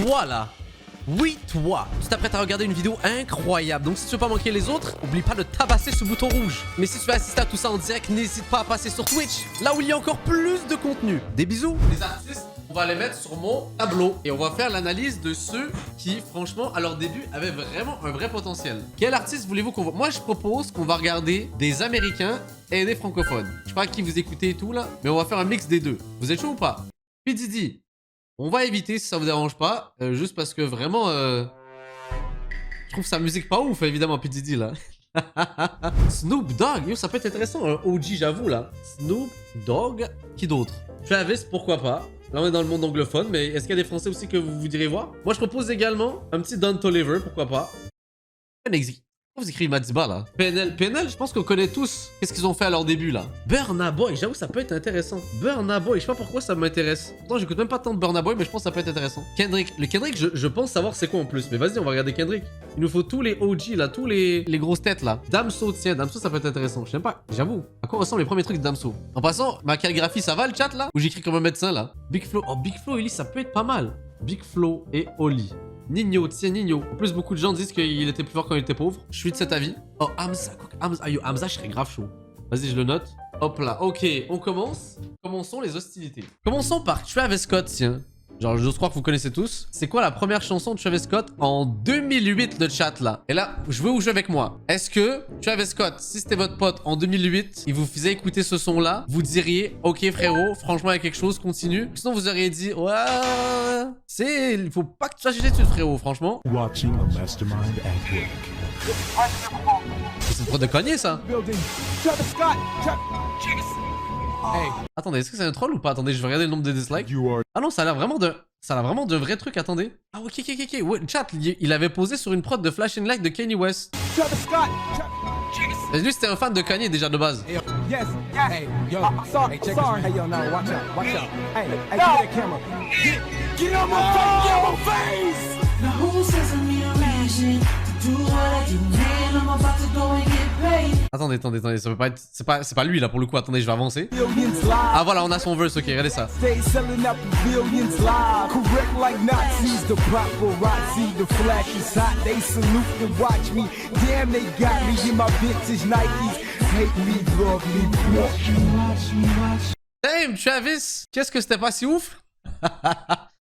toi là. Oui, toi. Tu t'apprêtes à regarder une vidéo incroyable. Donc si tu veux pas manquer les autres, oublie pas de tabasser ce bouton rouge. Mais si tu veux assister à tout ça en direct, n'hésite pas à passer sur Twitch, là où il y a encore plus de contenu. Des bisous. Les artistes, on va les mettre sur mon tableau et on va faire l'analyse de ceux qui, franchement, à leur début, avaient vraiment un vrai potentiel. Quel artiste voulez-vous qu'on voit? Moi, je propose qu'on va regarder des Américains et des francophones. Je sais pas qui vous écoutez et tout là, mais on va faire un mix des deux. Vous êtes chaud ou pas? P. Diddy. On va éviter si ça vous dérange pas, juste parce que vraiment, je trouve sa musique pas ouf, évidemment, P. Diddy, là. Snoop Dogg, yo, ça peut être intéressant, un OG, j'avoue, là. Snoop Dogg, qui d'autre? Travis, pourquoi pas? Là, on est dans le monde anglophone, mais est-ce qu'il y a des Français aussi que vous direz voir? Moi, je propose également un petit Don Toliver, pourquoi pas? Vous écrivez Madiba là. PNL, je pense qu'on connaît tous qu'est-ce qu'ils ont fait à leur début là. Burna Boy, j'avoue ça peut être intéressant. Burna Boy, je sais pas pourquoi ça m'intéresse. Pourtant j'écoute même pas tant de Burna Boy, mais je pense que ça peut être intéressant. Kendrick, le Kendrick, je pense savoir c'est quoi en plus. Mais vas-y, on va regarder Kendrick. Il nous faut tous les OG là, tous les grosses têtes là. Damso, tiens, Damso ça peut être intéressant. Je sais pas, j'avoue. À quoi ressemblent les premiers trucs de Damso? En passant, ma calligraphie ça va le chat là? Ou j'écris comme un médecin là? Big Flo, oh Big Flo, Oli, ça peut être pas mal. Big Flo et Oli. Nino, tiens Nino. En plus, beaucoup de gens disent qu'il était plus fort quand il était pauvre. Je suis de cet avis. Oh, Hamza. Hamza, je serais grave chaud. Vas-y, je le note. Hop là. Ok, on commence. Commençons les hostilités. Commençons par Travis Scott, tiens. Genre, j'ose croire que vous connaissez tous. C'est quoi la première chanson de Travis Scott en 2008, le chat, là? Et là, je veux vous jouer avec moi. Est-ce que Travis Scott, si c'était votre pote en 2008, il vous faisait écouter ce son-là, vous diriez, ok frérot, franchement, il y a quelque chose, continue. Sinon, vous auriez dit, ouais, il faut pas que tu sois jugé dessus, frérot, franchement. Watching a mastermind at work. C'est une prod de Kanye, ça. Attendez, est-ce que c'est un troll ou pas? Attendez, je vais regarder le nombre de dislikes. Ah non, ça a l'air vraiment de... Ça a l'air vraiment d'un vrai truc, attendez. Ah ok. Ouais, chat, il avait posé sur une prod de Flashing Light de Kanye West. Et lui, c'était un fan de Kanye déjà de base. Yes. Hey, yo, sorry. Hey, yo, no, watch out. Hey, get that camera. Get on my face. Now who says I'm irrational? Do what I do, man. I'm about to go and get paid. Attendez, ça peut pas être... C'est pas lui là pour le coup, attendez, je vais avancer. Ah voilà, on a son verse, ok, regardez ça. Damn, Travis, qu'est-ce que c'était pas si ouf?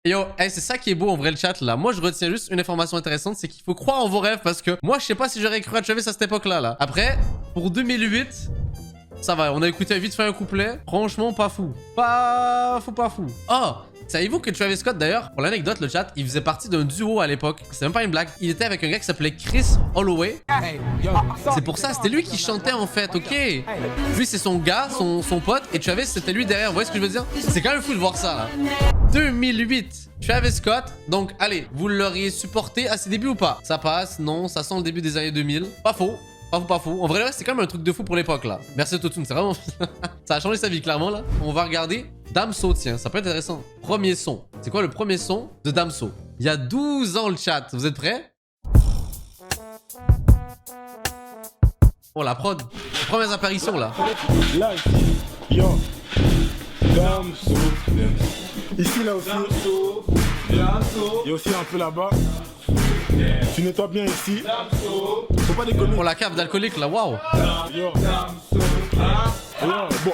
Yo, hey, c'est ça qui est beau en vrai le chat là. Moi je retiens juste une information intéressante, c'est qu'il faut croire en vos rêves parce que moi je sais pas si j'aurais cru à Travis à cette époque là. Après, pour 2008, ça va, on a écouté vite fait un couplet. Franchement, pas fou. Pas fou. Oh, savez-vous que Travis Scott d'ailleurs, pour l'anecdote le chat, il faisait partie d'un duo à l'époque. C'est même pas une blague. Il était avec un gars qui s'appelait Chris Holloway. C'est pour ça, c'était lui qui chantait en fait, ok. Lui c'est son gars, son pote, et Travis c'était lui derrière, vous voyez ce que je veux dire? C'est quand même fou de voir ça là. 2008, Travis Scott. Donc allez, vous l'auriez supporté à ses débuts ou pas? Ça passe, non, ça sent le début des années 2000. Pas faux. Pas fou. En vrai, c'est quand même un truc de fou pour l'époque, là. Merci Autotune, c'est vraiment... ça a changé sa vie, clairement, là. On va regarder Damso, tiens. Ça peut être intéressant. Premier son. C'est quoi le premier son de Damso? Il y a 12 ans, le chat. Vous êtes prêts? Oh, la prod. Les premières apparitions, là. Là, ici, yo. Damso. Ici, là aussi. Damso. Il y a aussi un peu là-bas. Tu nettoies bien ici. Faut pas déconner. Pour la cave d'alcoolique là, waouh. Yo. Bon,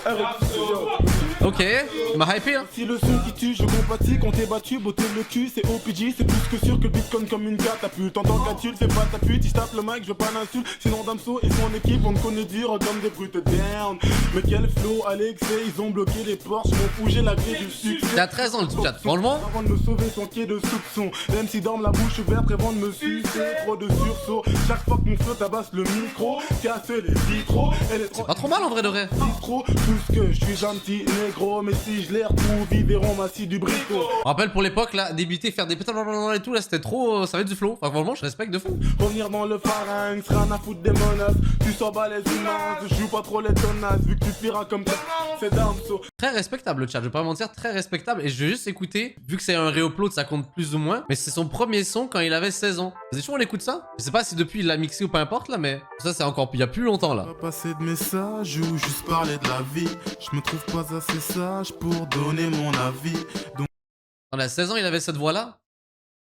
ok, il m'a hypé hein. Si le son qui tue, je compatis quand t'es battu, beauté le cul, c'est OPG, c'est plus que sûr que le bitcoin comme une catapulte. T'entends qu'à le fais pas ta pute, il tape le mic, je veux pas d'insulte. Sinon Damso et son équipe, on me connaît dur comme des brutes down. Mais quel flow, Alexei, ils ont bloqué les portes, je m'en fous, j'ai la clé du succès. T'as 13 ans le chat, franchement. Avant de me sauver son pied de soupçon, même si dorme la bouche ouverte avant de me sucer, trop de sursaut. Chaque fois que mon feu tabasse le micro, casse les vitraux. C'est pas trop mal en vrai de vrai. Plus que je suis gentil négro, mais si je les retrouve, ils verront ma scie du bricot. Rappelle pour l'époque là, débuter, faire des pétales et tout là, c'était trop, ça va être du flow. Enfin franchement, je respecte de fou. Revenir dans le pharynx, rien à foutre des menaces. Tu sors bas les humains, je joue pas trop les tenaces, vu que tu firas comme ça, c'est Damso. Très respectable le chat, je vais pas mentir, très respectable. Et je vais juste écouter, vu que c'est un réupload, ça compte plus ou moins. Mais c'est son premier son quand il avait 16 ans. Vous êtes chaud, on écoute ça? Je sais pas si depuis il l'a mixé ou peu importe là, mais ça c'est encore, il y a plus longtemps là. Pas passer de messages ou juste parler de la vie. Je me trouve pas assez sage pour donner mon avis. Donc... On a 16 ans, il avait cette voix là?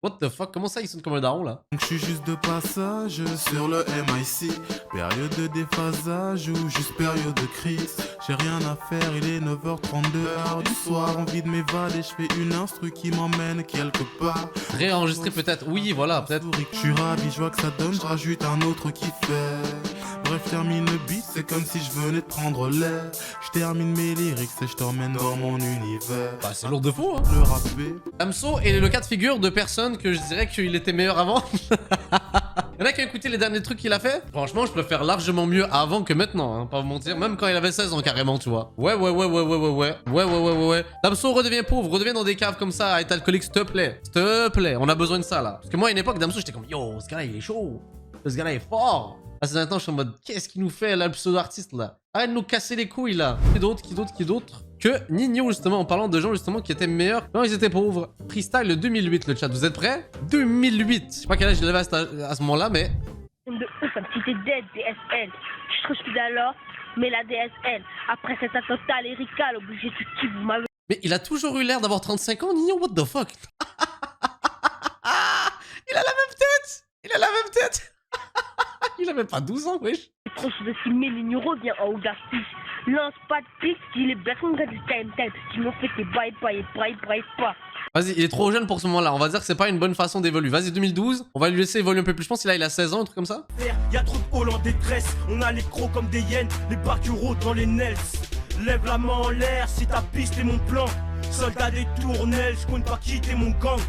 What the fuck? Comment ça, il sonne comme un daron, là? Je suis juste de passage sur le MIC. Période de déphasage ou juste période de crise. J'ai rien à faire, il est 9h32 heure du soir. Envie de m'évader, je fais une instru qui m'emmène quelque part. Réenregistrer peut-être, oui, voilà, peut-être. Je suis ravi, je vois que ça donne, je rajoute un autre qui fait. Bref, termine le beat, c'est comme si je venais de prendre l'air. Je termine mes lyrics et je t'emmène dans mon univers. Bah, c'est lourd de fou, hein. Le rapper. Damso est le cas de figure de personne que je dirais qu'il était meilleur avant. Il y en a qui ont écouté les derniers trucs qu'il a fait. Franchement, je préfère largement mieux avant que maintenant, hein, pas vous mentir. Même quand il avait 16 ans, carrément, tu vois. Ouais. Damso redevient pauvre, redevient dans des caves comme ça à être alcoolique, s'il te plaît. S'il te plaît, on a besoin de ça, là. Parce que moi, à une époque, Damso, j'étais comme, yo, ce gars-là, il est chaud. Ce gars-là est fort. Ah, c'est maintenant, je suis en mode, qu'est-ce qu'il nous fait, là, le pseudo-artiste, là? Arrête de nous casser les couilles, là. Qui d'autre que Nino, justement, en parlant de gens, justement, qui étaient meilleurs quand ils étaient pauvres. Freestyle 2008, le chat. Vous êtes prêts? 2008. Je sais pas quel âge il avait à ce moment-là, mais... De ouf, un petit dead, DSL. Je trouve que alors, mais la DSL. Après cet attentat, l'Erika, obligé de qui vous m'avez... Mais il a toujours eu l'air d'avoir 35 ans, Nino, what the fuck? Il a la même tête. Il a même pas 12 ans, wesh. Trop de filmer l'igno revient en haut gaspille. Lance pas de piste, il est bien qu'on regarde du time. Sinon, fait tes bye. Vas-y, il est trop jeune pour ce moment-là. On va dire que c'est pas une bonne façon d'évoluer. Vas-y, 2012. On va lui laisser évoluer un peu plus. Je pense qu'il a 16 ans, un truc comme ça. Y'a trop de halls en détresse. On a les crocs comme des hyènes, les bacureaux dans les nels. Lève la main en l'air si ta piste est mon plan. Soldat des tournelles, je compte pas quitter mon gang.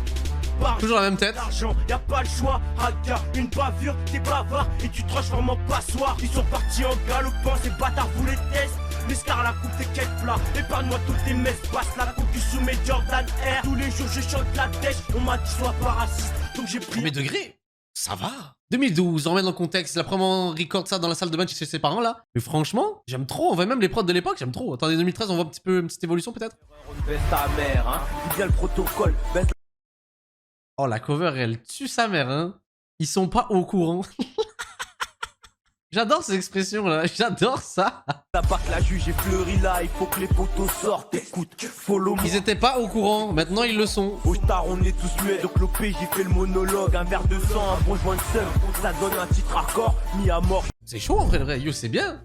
Toujours la même tête. L'argent, y'a pas le choix. Haka, une bavure, t'es bavard et tu te transformes en passoire. Ils sont partis en galopant, ces bâtards vous les testent. Les stars, la coupe, tes quêtes plats. Épargne-moi toutes tes messes. Passe la coupe du sous mes Jordan Air. Tous les jours, je chante la dèche. On m'a dit sois pas raciste. Donc j'ai pris. Mais degré, ça va. 2012, on remet dans le contexte. C'est la première fois qu'on record ça dans la salle de bain chez ses parents là. Mais franchement, j'aime trop. On voit même les prods de l'époque, j'aime trop. Attendez, 2013, on voit un petit peu une petite évolution peut-être. Baisse ta mère, hein. Il vient le protocole. Baisse. Oh, la cover, elle tue sa mère, hein. Ils sont pas au courant. J'adore ces expressions là, j'adore ça. T'as pas que la juge est fleurie là, il faut que les potos sortent. Écoute, follow me. Ils étaient pas au courant, maintenant ils le sont. Au star, on est tous muets, donc l'OP, j'ai fait le monologue. Un verre de sang, un bon joint de seum. Ça donne un titre hardcore, mis à mort. C'est chaud en vrai, yo, c'est bien.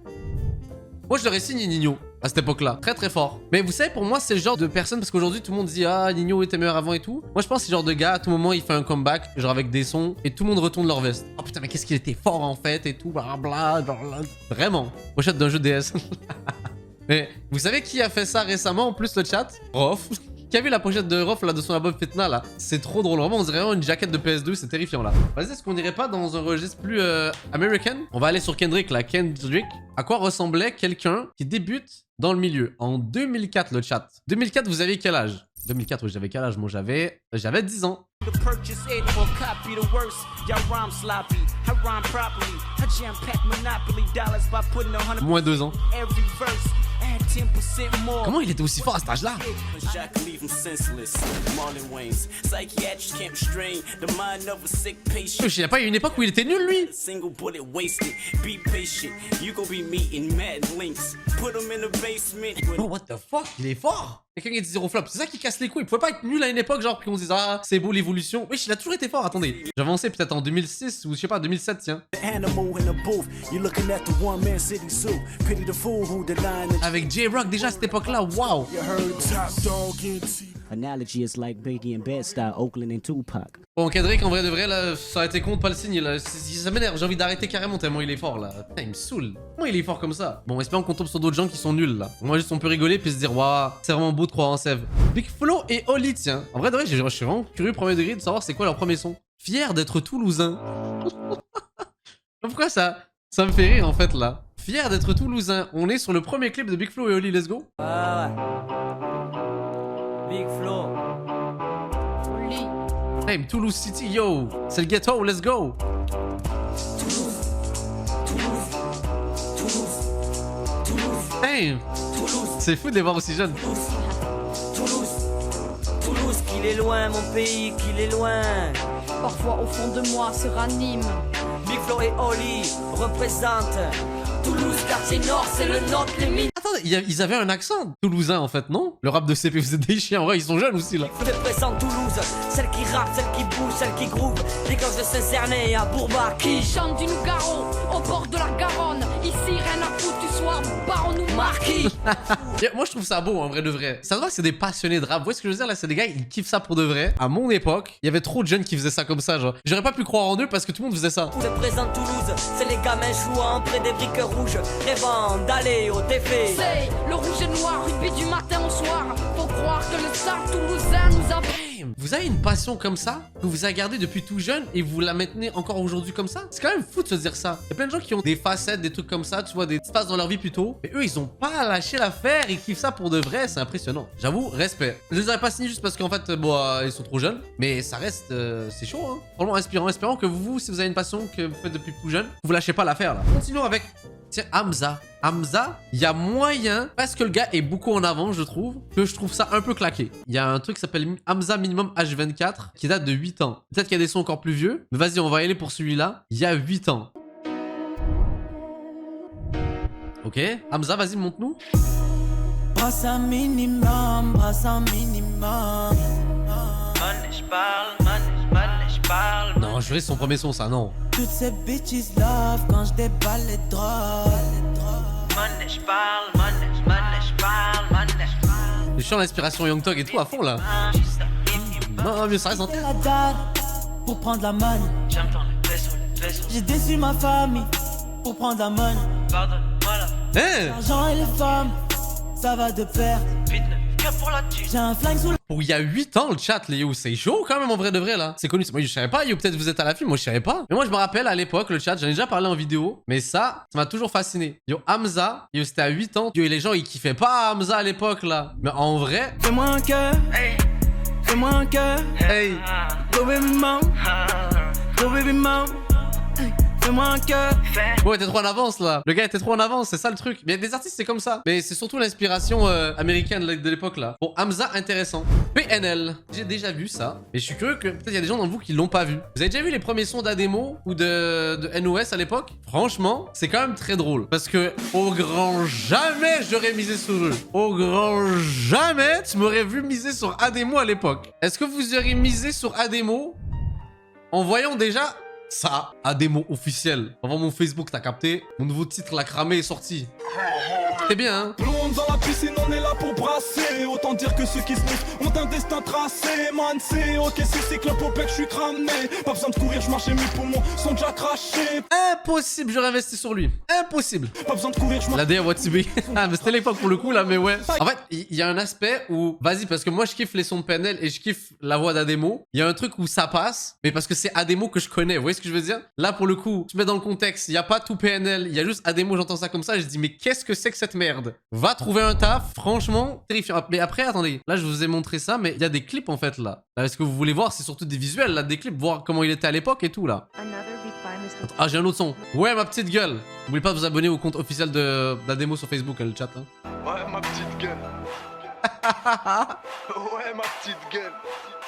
Moi je l'aurais signé Nino à cette époque-là, très fort. Mais vous savez, pour moi, c'est le genre de personne, parce qu'aujourd'hui tout le monde dit ah Nino était meilleur avant et tout. Moi je pense que c'est le genre de gars, à tout moment il fait un comeback, genre avec des sons, et tout le monde retourne leur veste. Oh putain, mais qu'est-ce qu'il était fort en fait et tout, blablabla. Vraiment, pochette d'un jeu DS. Mais vous savez qui a fait ça récemment en plus le chat? Rof. Qui a vu la pochette de Rof là de son album Fitna là? C'est trop drôle, vraiment on dirait vraiment une jaquette de PS2, c'est terrifiant là. Vas-y, est-ce qu'on irait pas dans un registre plus American? On va aller sur Kendrick là, Kendrick. À quoi ressemblait quelqu'un qui débute dans le milieu en 2004 le chat? 2004, vous avez quel âge? 2004, oui, j'avais quel âge? Moi j'avais 10 ans. Moins 2 ans. Comment il était aussi fort à cet âge-là? Il n'y a pas eu une époque où il était nul, lui. Oh, what the fuck? Il est fort. Quelqu'un qui dit zéro flop. C'est ça qui casse les couilles. Il pouvait pas être nul à une époque, genre, puis on se dise ah, c'est beau l'évolution. Oui, il a toujours été fort. Attendez. J'ai avancé peut-être en 2006 ou je sais pas, 2007, tiens. Avec J-Rock déjà à cette époque-là, waouh. Analogy is like Biggie and Bed-Stuy, Oakland and Tupac. Bon, Kendrick, en vrai de vrai, là, ça a été con de pas le signer, là. Ça m'énerve, j'ai envie d'arrêter carrément tellement il est fort, là. Putain, il me saoule. Comment il est fort comme ça? Bon, espérons qu'on tombe sur d'autres gens qui sont nuls, là. Moi, juste, on peut rigoler puis se dire, waouh, c'est vraiment beau de croire en Sève. Big Flo et Oli, tiens. En vrai de vrai, je suis vraiment curieux, premier degré, de savoir c'est quoi leur premier son. Fier d'être toulousain. Pourquoi ça me fait rire, en fait, là. Fier d'être toulousain. On est sur le premier clip de Big Flo et Oli, let's go. Big Flo. Hey, Toulouse City, yo. C'est le ghetto, let's go. Hey. C'est fou de les voir aussi jeunes. Toulouse, qu'il est loin, mon pays, qu'il est loin. Parfois au fond de moi se ranime. Big Flo et Oli représentent Toulouse, quartier nord, c'est le nôtre, les mines. attendez, ils avaient un accent toulousain en fait, non? Le rap de CP faisait des chiens, en vrai, ils sont jeunes aussi là. Je représente Toulouse, celle qui rappe, celle qui bouge, celle qui groove. Les gosses de Saint-Cerné à Bourbaki. Qui chante du Nougaro au bord de la Garonne. Ici, rien à foutre, tu sois baron ou marquis. Moi je trouve ça beau en vrai de vrai. Ça se voit que c'est des passionnés de rap. Vous voyez ce que je veux dire là? C'est des gars, ils kiffent ça pour de vrai. À mon époque, il y avait trop de jeunes qui faisaient ça comme ça, genre. J'aurais pas pu croire en eux parce que tout le monde faisait ça. Je représente Toulouse, c'est les gamins jouant près des briques rouges. Rêvant d'aller au TF. C'est le rouge et noir, rugby du matin au soir. Faut croire que le stade toulousain nous a... Vous avez une passion comme ça, que vous avez gardée depuis tout jeune et vous la maintenez encore aujourd'hui comme ça? C'est quand même fou de se dire ça. Il y a plein de gens qui ont des facettes, des trucs comme ça, tu vois, des espaces dans leur vie plutôt. Mais eux, ils ont pas lâché l'affaire, ils kiffent ça pour de vrai, c'est impressionnant. J'avoue, respect. Je les aurais pas signés juste parce qu'en fait, bon, ils sont trop jeunes. Mais ça reste, c'est chaud, hein. Vraiment inspirant. Espérons que vous, si vous avez une passion que vous faites depuis tout jeune, vous lâchez pas l'affaire là. Continuons avec... Tiens, Hamza. Hamza, il y a moyen, parce que le gars est beaucoup en avant, je trouve, que je trouve ça un peu claqué. Il y a un truc qui s'appelle Hamza Minimum H24, qui date de 8 ans. Peut-être qu'il y a des sons encore plus vieux, mais vas-y, on va y aller pour celui-là. Il y a 8 ans. Ok, Hamza, vas-y, montre-nous. Brasse un minimum, brasse un minimum. Je parle. Non, je verrai son premier son, ça, non. Toutes ces bitches love quand je déballe les drogues. Je parle. Je suis en inspiration Young Thug et tout à fond là. Non, mais ça reste en tête. La dalle pour prendre la money. J'ai déçu ma famille pour prendre la money. Hein? L'argent et les femmes, ça va de pair. J'ai un flingue sous la... Pour il y a 8 ans le chat, les yo, c'est chaud quand même en vrai de vrai là. C'est connu, moi je savais pas, yo, peut-être vous êtes à la film, moi je savais pas. Mais moi je me rappelle à l'époque, le chat, j'en ai déjà parlé en vidéo, mais ça m'a toujours fasciné. Yo, Hamza, yo, c'était à 8 ans. Yo, et les gens ils kiffaient pas Hamza à l'époque là. Mais en vrai... Fais-moi un cœur, fais-moi un cœur. Hey! Go baby mom, fais-moi un cœur. Ouais, t'es trop en avance là. Le gars était trop en avance, c'est ça le truc. Mais des artistes, c'est comme ça. Mais c'est surtout l'inspiration américaine de l'époque là. Bon, Hamza, intéressant. PNL, j'ai déjà vu ça. Mais je suis curieux que peut-être il y a des gens d'entre vous qui l'ont pas vu. Vous avez déjà vu les premiers sons d'Ademo ou de NOS à l'époque? Franchement, c'est quand même très drôle. Parce que au grand jamais j'aurais misé sur eux. Au grand jamais tu m'aurais vu miser sur Ademo à l'époque. Est-ce que vous auriez misé sur Ademo en voyant déjà... Ça, à des mots officiels. Avant mon Facebook, t'as capté? Mon nouveau titre, La Cramée, est sorti. C'est bien, hein? Plonge dans la piscine, on est là pour brasser. Autant dire que ceux qui se poussent ont un destin tracé. Man, c'est ok, c'est que le popek, je suis cramé. Pas besoin de courir, je marche et mes poumons sont déjà crachés. Impossible, j'aurais investi sur lui. Impossible. Pas besoin de courir, je marche. La DA Watsubi. Ah, mais c'était l'époque pour le coup, là, mais ouais. En fait, il y a un aspect où, vas-y, parce que moi, je kiffe les sons de PNL et je kiffe la voix d'Ademo. Il y a un truc où ça passe, mais parce que c'est Ademo que je connais. Vous voyez ce que je veux dire? Là, pour le coup, tu mets dans le contexte, il n'y a pas tout PNL, il y a juste Ademo, j'entends ça comme ça, je dis, mais qu'est-ce que c'est que cette merde? Va trouver un taf, franchement, terrifiant. Mais après, attendez, là, je vous ai montré ça, mais il y a des clips, en fait, là. Là, ce que vous voulez voir, c'est surtout des visuels, là, des clips, voir comment il était à l'époque et tout, là. Ah, j'ai un autre son. Ouais, ma petite gueule. N'oubliez pas de vous abonner au compte officiel d'Ademo sur Facebook, le chat. Hein. Ouais, ma petite gueule. Ouais, ma petite gueule.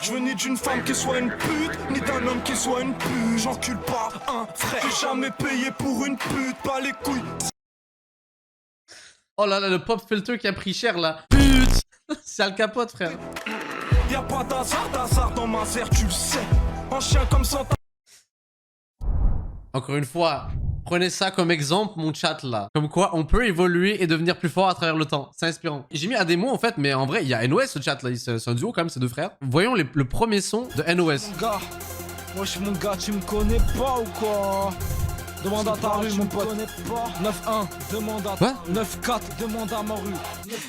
Je veux ni d'une femme qui soit une pute, ni d'un homme qui soit une pute. J'encule pas un frère. J'ai jamais payé pour une pute, pas les couilles. Oh là là, le pop filter qui a pris cher là. Pute. C'est Al Capote, frère. Y'a pas d'hasard dans ma serre, tu le sais. Un chien comme ça. Encore une fois, prenez ça comme exemple, mon chat là. Comme quoi, on peut évoluer et devenir plus fort à travers le temps. C'est inspirant. J'ai mis Ademo en fait, mais en vrai, il y a NOS ce chat là. C'est un duo quand même, ces deux frères. Voyons le premier son de NOS. Mon gars, wesh mon gars, tu me connais pas ou quoi? Demande à ta rue, mon pote. 9-1, demande à... Quoi? 9-4, demande à ma rue.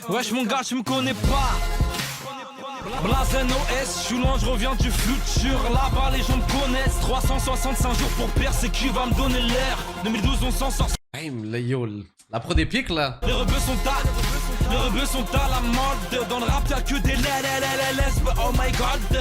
Wesh mon gars, tu me connais pas. Blazen OS, je suis loin, je reviens du futur. Là-bas, les gens me connaissent. 365 jours pour percer, qui va me donner l'air. 2012, on s'en sort. La pro des pics là. Les rebeux sont à la mode. Dans le rap, y'a que des lesbes. Oh my god.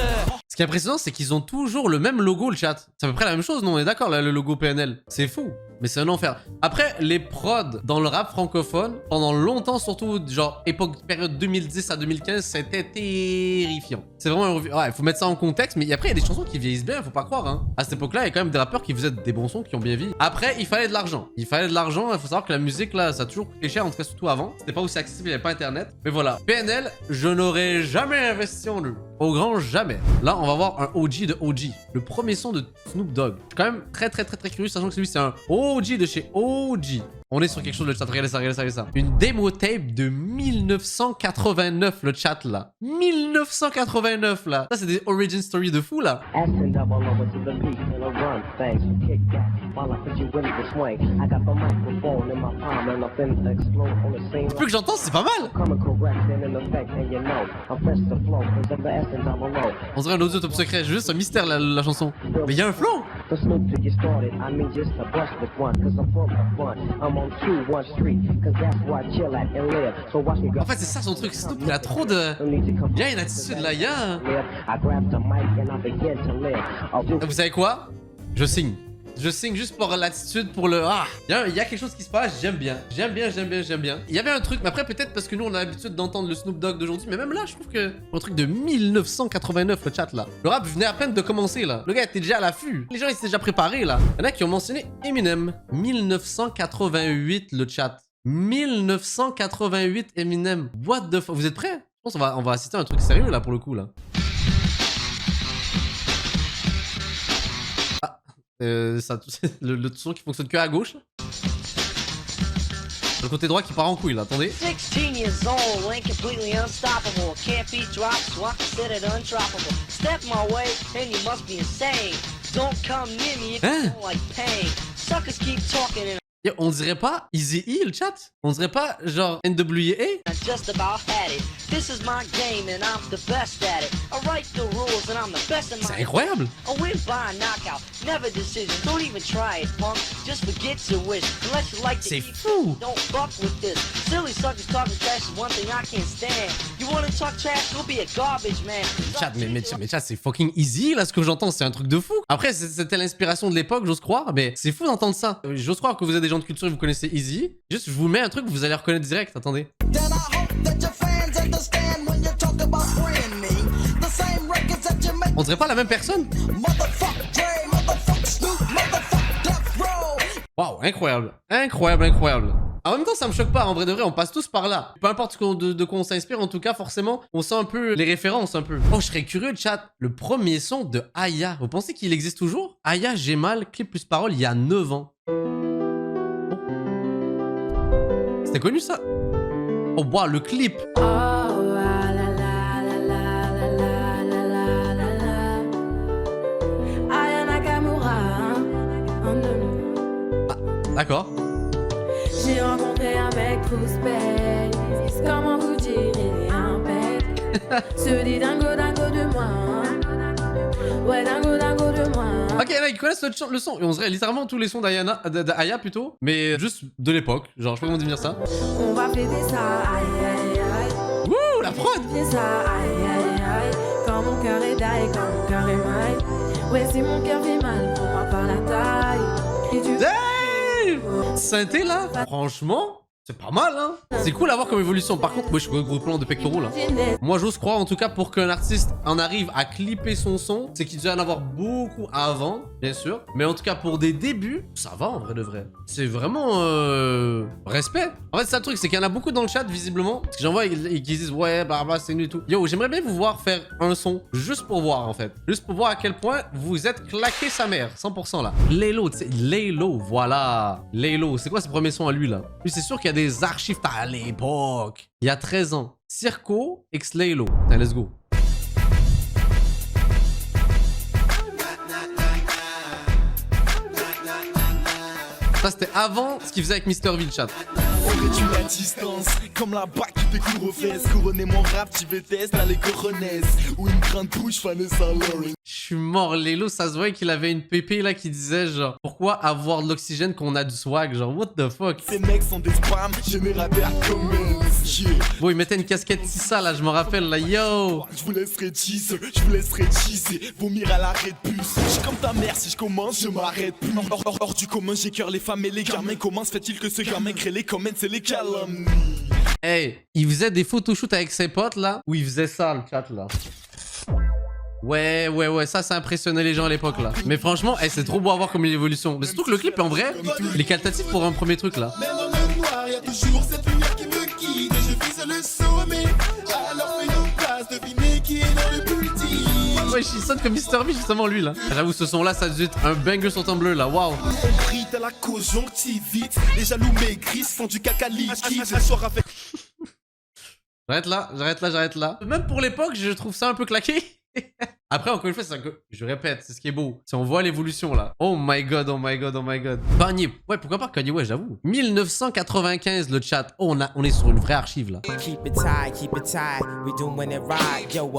Ce qui est impressionnant, c'est qu'ils ont toujours le même logo, le chat. C'est à peu près la même chose, non? On est d'accord, là, le logo PNL. C'est fou. Mais c'est un enfer. Après, les prods dans le rap francophone, pendant longtemps, surtout genre période 2010 à 2015, c'était terrifiant. C'est vraiment... Ouais, faut mettre ça en contexte, mais après, il y a des chansons qui vieillissent bien, faut pas croire. Hein. À cette époque-là, il y a quand même des rappeurs qui faisaient des bons sons, qui ont bien vieilli. Après, il fallait de l'argent. Il fallait de l'argent. Il faut savoir que la musique, là, ça a toujours coûté cher, en tout cas, surtout avant. C'était pas aussi accessible, il n'y avait pas Internet. Mais voilà. PNL, je n'aurais jamais investi en eux. Au grand jamais. Là, on va voir un OG de OG. Le premier son de Snoop Dogg. Je suis quand même très curieux, sachant que lui, c'est un OG de chez OG. On est sur quelque chose, le chat. Regardez ça, regardez ça, regardez ça. Une démo tape de 1989, le chat, là. 1989, là. Ça, c'est des origin story de fou, là. Plus que j'entends, c'est pas mal. On dirait un audio top secret, juste un mystère, la chanson. Mais il y a un flow. En fait, c'est ça son truc. Snoop, il a trop de... Il y a une attitude là, il y a... Vous savez quoi? Je signe. Je signe juste pour l'attitude, pour le... Ah, il y a quelque chose qui se passe, j'aime bien. J'aime bien. Il y avait un truc, mais après peut-être parce que nous on a l'habitude d'entendre le Snoop Dogg d'aujourd'hui, mais même là je trouve que... Un truc de 1989 le chat là. Le rap venait à peine de commencer là. Le gars était déjà à l'affût. Les gens ils étaient déjà préparés là. Il y en a qui ont mentionné Eminem. 1988 le chat. 1988 Eminem. What the fuck? Vous êtes prêts? Je pense on va assister à un truc sérieux là pour le coup là. Le son qui fonctionne que à gauche là. Le côté droit qui part en couille là, attendez. 16 years old and completely unstoppable. Can't be dropped, so I consider it untroppable. Step my way, and you must be insane. Don't come near me if you don't like pain. Suckers keep talking and... Yo, on dirait pas Eazy-E le chat? On dirait pas genre NWA? Just about had it. This is my game and I'm the best at it. I write the rules and I'm the best in my... C'est incroyable! I win by a knockout, never decision. Don't even try it, punk. Just forget your wish. Unless you like to c'est eat, fou! don't fuck with this. Silly suckers talking trash is one thing I can't stand. You wanna talk trash? Go be a garbage man. Chat, mais chat, c'est fucking easy là ce que j'entends, c'est un truc de fou. Après, c'était l'inspiration de l'époque, j'ose croire, mais c'est fou d'entendre ça. J'ose croire que vous êtes des gens de culture et vous connaissez Easy. Juste, je vous mets un truc que vous allez reconnaître direct. Attendez. On dirait pas la même personne? Waouh, incroyable. Incroyable. En même temps, ça me choque pas. En vrai de vrai, on passe tous par là. Peu importe de quoi on s'inspire, en tout cas, forcément, on sent un peu les références, un peu. Oh, je serais curieux, chat. Le premier son de Aya. Vous pensez qu'il existe toujours? Aya, j'ai mal, clip plus parole, il y a 9 ans. C'était connu ça? Oh, wow, le clip. D'accord. J'ai rencontré un mec trop space. Comment vous dire, il est impec. Se dit dingo de moi. Ouais, dingo de moi. Ok, là, ils connaissent le son. On dirait littéralement tous les sons d'Aya plutôt. Mais juste de l'époque. Genre, je sais pas comment dire ça. On va fêter ça, aïe aïe aïe. Wouh, la prod. Fêter ça, aïe aïe aïe. Quand mon cœur est d'ail, quand mon cœur est maille. Ouais, si mon cœur fait mal, pour moi par la taille. Et tu... Synthé là, franchement, c'est pas mal hein. C'est cool à voir comme évolution. Par contre, moi je suis gros plan de pectoraux là. Moi j'ose croire en tout cas pour qu'un artiste en arrive à clipper son son, c'est qu'il doit en avoir beaucoup avant, bien sûr. Mais en tout cas pour des débuts, ça va en vrai de vrai. C'est vraiment respect. En fait c'est ça le truc, c'est qu'il y en a beaucoup dans le chat visiblement. Parce que j'en vois qui disent ouais bah c'est nul et tout. Yo, j'aimerais bien vous voir faire un son juste pour voir en fait. Juste pour voir à quel point vous êtes claqué sa mère, 100% là. Laylo, tu sais, Laylo, voilà. Laylo, c'est quoi ce premier son à lui là? Lui c'est sûr qu'il y a des archives à l'époque. Il y a 13 ans. Circo x Laylo. Allez, let's go. Ça c'était avant ce qu'il faisait avec Mr. V, chat. Aurais-tu la distance comme la bague qui découvre aux fesses? Couronner mon rap, tu veux tester, là les coronesses. Ou une grande bouche, Vanessa Lawrence. Je suis mort, Lélo, ça se voyait qu'il avait une pépé là qui disait genre pourquoi avoir de l'oxygène quand on a du swag, genre what the fuck. Ces mecs sont des spams, générateurs comments. Yeah. Bon, il mettait une casquette Tissa là, je me rappelle là, yo. Je vous laisserai cheese, je vous laisserai cheese, vomir à l'arrêt de bus. Je suis comme ta mère, si je commence, je m'arrête plus. Hors du commun, j'ai cœur les femmes et les gamins. Comment se fait-il que ce gamin crée les comments, c'est les calomnies. Hey, il faisait des photoshoots avec ses potes là, où il faisait ça le chat là. Ouais, ça impressionnait les gens à l'époque là. Mais franchement, hey, c'est trop beau à voir comme l'évolution. Mais surtout que le clip en vrai, il est qualitatif pour un premier truc là. Même dans le noir, y'a toujours cette lumière qui me guide. Je vise le sommet, alors faisons place, devinez qui est dans le building. Ouais, il sonne comme Mr. B justement lui là. J'avoue, ce son là, ça doit être un banger sur Tumblr là, waouh. On brille à la conjonctivite, les jaloux maigrissent, font du caca liquide. Avec... J'arrête là. Même pour l'époque, je trouve ça un peu claqué. Après, encore une fois, je répète, c'est ce qui est beau. Si on voit l'évolution là. Oh my god. Kanye. Ouais, pourquoi pas Kanye, ouais, j'avoue. 1995, le chat. Oh, on est sur une vraie archive là. Keep it tight, we doing it right. Yo,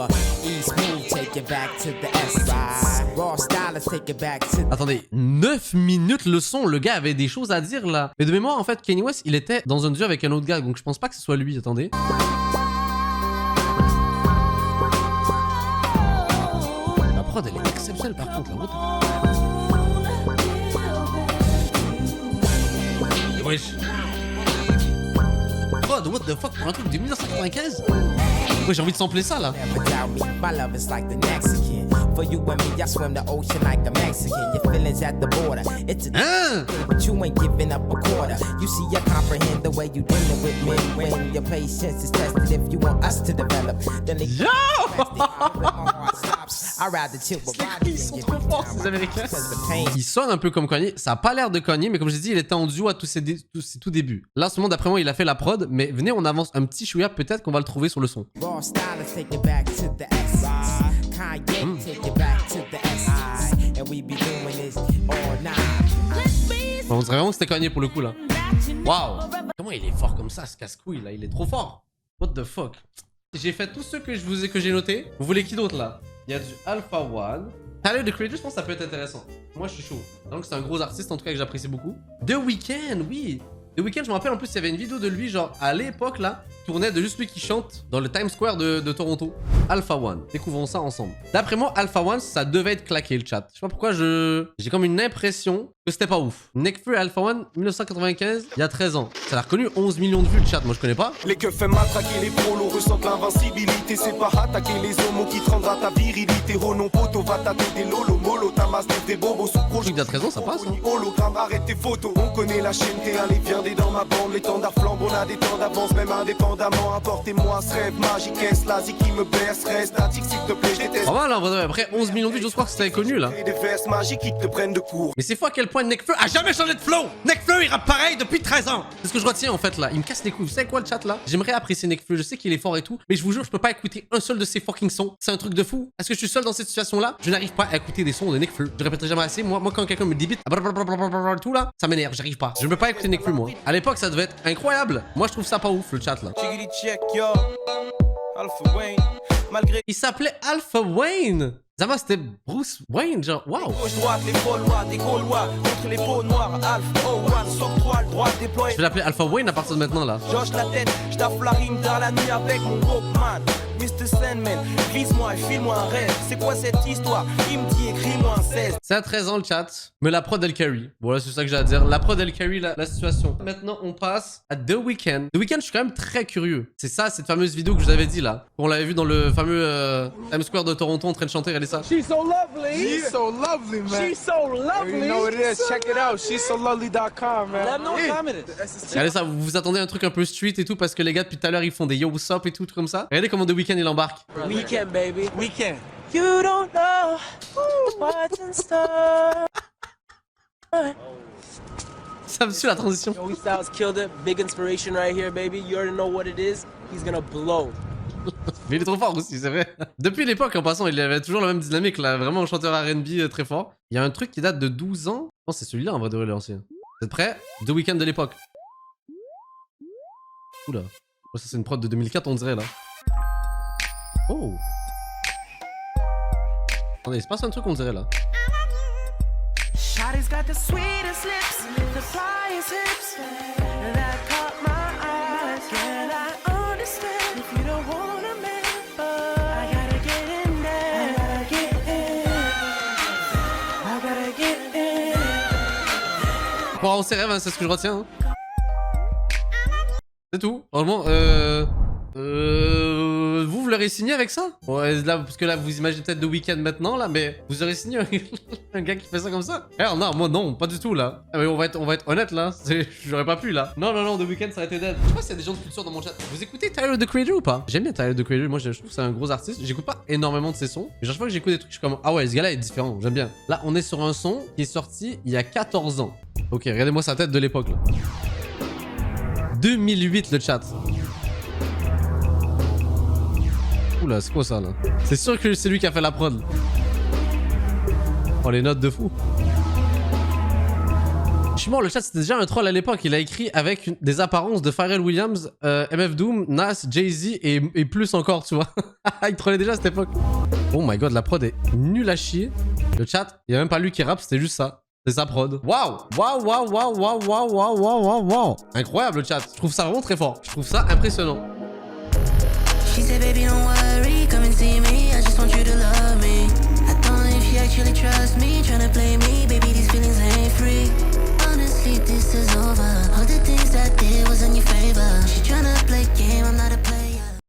East move, take it back to the S side. Raw style, let's take it back to... Attendez, 9 minutes le son, le gars avait des choses à dire là. Mais de mémoire, en fait, Kanye West, il était dans un duo avec un autre gars, donc je pense pas que ce soit lui, attendez. Elle est exceptionnelle par contre là. Wesh. Prod, what the fuck, pour un truc de 1995? Ouais, j'ai envie de sampler ça là. For you and me, I swim the ocean like a Mexican. Your feelings at the border. It's a but you ain't giving up a quarter. You see, I comprehend the way you dealing with me. When your patience is tested, if you want us to develop, then they I'd rather chill with Ils sont trop forts ces Américains. Ils sonnent un peu comme Kanye. Ça a pas l'air de Kanye, mais comme je dis, il était en duo à tous ses tout débuts. Là, en ce moment, d'après moi, il a fait la prod. Mais venez, on avance un petit chouïa. Peut-être qu'on va le trouver sur le son. On dirait vraiment que c'était Kanye pour le coup là. Waouh! Comment il est fort comme ça, ce casse-couille là? Il est trop fort. What the fuck? J'ai fait tous ceux que j'ai notés. Vous voulez qui d'autre là? Il y a du Alpha One. Tyler, The Creator, je pense que ça peut être intéressant. Moi, je suis chaud. Donc, c'est un gros artiste en tout cas que j'apprécie beaucoup. The Weeknd, oui. The Weeknd, je me rappelle en plus, il y avait une vidéo de lui, genre à l'époque là, tournait de juste lui qui chante dans le Times Square de Toronto. Alpha One. Découvrons ça ensemble. D'après moi, Alpha One, ça devait être claqué le chat. Je sais pas pourquoi j'ai comme une impression que c'était pas ouf. Nekfeu et Alpha One, 1995, il y a 13 ans. Ça a reconnu 11 millions de vues le chat, moi je connais pas. Les keufs aiment attaquer les prolos, ressentent l'invincibilité. C'est pas attaquer les homos qui te rendra ta virilité. Renom poto, va taper des lolos, molo, tamas des bobos sous projet. Il y a 13 ans, ça passe. Hein. Hologramme, arrête tes photos. On connaît la chaîne, t'es allé, viendez dans ma bande. Les temps d'arflambe, on a des temps d'avance, même indépendamment. Apportez-moi ce rêve magique, est-ce la zik qui me berce, reste statique, s'il te plaît, je déteste. Pas mal, en vrai, après 11 millions de vues, j'ose croire que c'était connu là. Des verses magiques qui te prennent de court. Mais c'est fou à quel point Nekfeu a jamais changé de flow. Nekfeu il rappe pareil depuis 13 ans. C'est ce que je retiens en fait là. Il me casse les couilles. Vous savez quoi le chat là? J'aimerais apprécier Nekfeu. Je sais qu'il est fort et tout. Mais je vous jure, je peux pas écouter un seul de ses fucking sons. C'est un truc de fou. Est-ce que je suis seul dans cette situation là? Je n'arrive pas à écouter des sons de Nekfeu. Je répéterai jamais assez. Moi quand quelqu'un me débite tout là, ça m'énerve. J'arrive pas. Je ne peux pas écouter Nekfeu moi. À l'époque, ça devait être incroyable. Moi, je trouve ça pas ouf le chat là. Il s'appelait Alpha Wayne. Zama, c'était Bruce Wayne, genre, waouh! Je vais l'appeler Alpha Wayne à partir de maintenant, là. Josh la tête, je taffe la rime dans la nuit avec mon Walkman. Mr. Sandman, grise-moi et file-moi un rêve. C'est quoi cette histoire? Il me dit écris-moi un 16. C'est à 13 ans le chat, mais la prod elle carry. Voilà, c'est ça que j'ai à dire. La prod elle carry la situation. Maintenant, on passe à The Weeknd. The Weeknd, je suis quand même très curieux. C'est ça, cette fameuse vidéo que je vous avais dit là. On l'avait vu dans le fameux Times Square de Toronto en train de chanter. Regardez ça. She's so lovely. She's so lovely, man. She's so lovely. You know what it is. Check it out. She's so lovely.com, man. Let me know what time it is. Regardez ça, vous vous attendez à un truc un peu street et tout parce que les gars depuis tout à l'heure ils font des yo what's up et tout comme ça. Regardez comment The Weeknd il embarque. Weekend, baby. Weekend. You don't know what's in store. Ça me suit la transition. Joey Styles killed it. Big inspiration right here, baby. You already know what it is. He's gonna blow. Mais il est trop fort aussi, c'est vrai. Depuis l'époque, en passant, il avait toujours la même dynamique là. Vraiment un chanteur R&B très fort. Il y a un truc qui date de 12 ans. Oh, c'est celui-là en vrai de l'ancien. Vous êtes prêts? The Weeknd de l'époque. Oula. Oh, ça c'est une prod de 2004 on dirait là. Oh. Attendez, il se passe un truc on dirait là. Shawty's got the sweetest lips, the flyest hips that caught my eyes. Can I understand if you don't wanna make, but I gotta get in there. I gotta get in. I gotta get in. Bon, on s'est rêve, hein, c'est ce que je retiens. Hein. C'est tout. Franchement, vous l'aurez signé avec ça? Ouais, là, parce que là, vous imaginez peut-être The Weeknd maintenant, là, mais vous aurez signé un gars qui fait ça comme ça? Alors non, moi non, pas du tout, là. Ah, mais on va être honnête, là. J'aurais pas pu, là. Non, The Weeknd, ça aurait été dead. Je sais pas s'il y a des gens de culture dans mon chat. Vous écoutez Tyler, the Creator ou pas? J'aime bien Tyler, the Creator. Moi, je trouve que c'est un gros artiste. J'écoute pas énormément de ses sons. Mais chaque fois que j'écoute des trucs, je suis comme, ah ouais, ce gars-là est différent. J'aime bien. Là, on est sur un son qui est sorti il y a 14 ans. Ok, regardez-moi sa tête de l'époque, là. 2008, le chat. Oula, c'est quoi ça là? C'est sûr que c'est lui qui a fait la prod. Oh, les notes de fou. Je suis mort, le chat c'était déjà un troll à l'époque. Il a écrit avec des apparences de Pharrell Williams, MF Doom, Nas, Jay-Z et plus encore, tu vois. Il trollait déjà à cette époque. Oh my god, la prod est nulle à chier. Le chat, il n'y a même pas lui qui rappe, c'était juste ça. C'est sa prod. Waouh! Waouh, waouh, waouh, waouh, waouh, waouh, waouh, waouh. Incroyable le chat. Je trouve ça vraiment très fort. Je trouve ça impressionnant. She said, baby, don't worry, come and see me. I just want you to love me. I don't know if you actually trust me. Tryna play me, baby, these feelings ain't free. Honestly, this is over. All the things I did was in your favor. She tryna play game, I'm not a